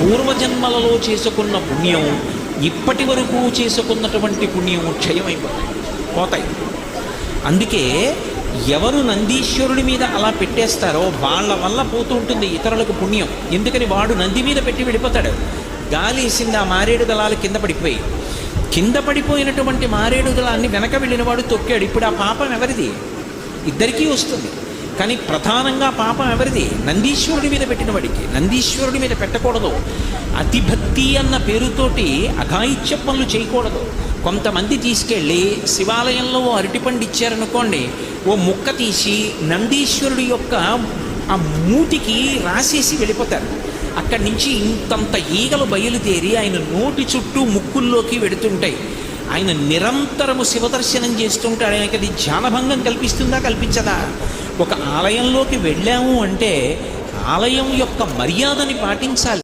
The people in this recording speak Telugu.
పూర్వజన్మలలో చేసుకున్న పుణ్యం, ఇప్పటి వరకు చేసుకున్నటువంటి పుణ్యం పోతాయి. అందుకే ఎవరు నందీశ్వరుడి మీద అలా పెట్టేస్తారో వాళ్ళ వల్ల పోతూ ఉంటుంది ఇతరులకు పుణ్యం. ఎందుకని వాడు నంది మీద పెట్టి వెళ్ళిపోతాడు. గాలి వేసింది, ఆ మారేడు దళాలు కింద పడిపోయినటువంటి మారేడు దళాన్ని వెనక వెళ్ళిన వాడు తొక్కాడు. ఇప్పుడు ఆ పాపం ఎవరిది? ఇద్దరికీ వస్తుంది. కానీ ప్రధానంగా పాపం ఎవరిది? నందీశ్వరుడి మీద పెట్టిన వాడికి. నందీశ్వరుడి మీద పెట్టకూడదు. అతిభక్తి అన్న పేరుతోటి అఘాయిత్య పనులు చేయకూడదు. కొంతమంది తీసుకెళ్ళి శివాలయంలో ఓ అరటిపండు ఇచ్చారనుకోండి, ఓ ముక్క తీసి నందీశ్వరుడి యొక్క ఆ మూతికి రాసేసి వెళ్ళిపోతారు. అక్కడి నుంచి ఇంతంత ఈగలు బయలుదేరి ఆయన నోటి చుట్టూ ముక్కుల్లోకి వెడుతుంటాయి. ఆయన నిరంతరము శివదర్శనం చేస్తుంటాడు. ఆయనకి అది ధ్యానభంగం కల్పిస్తుందా, కల్పించదా? ఒక ఆలయంలోకి వెళ్ళాము అంటే ఆలయం యొక్క మర్యాదని పాటించాలి.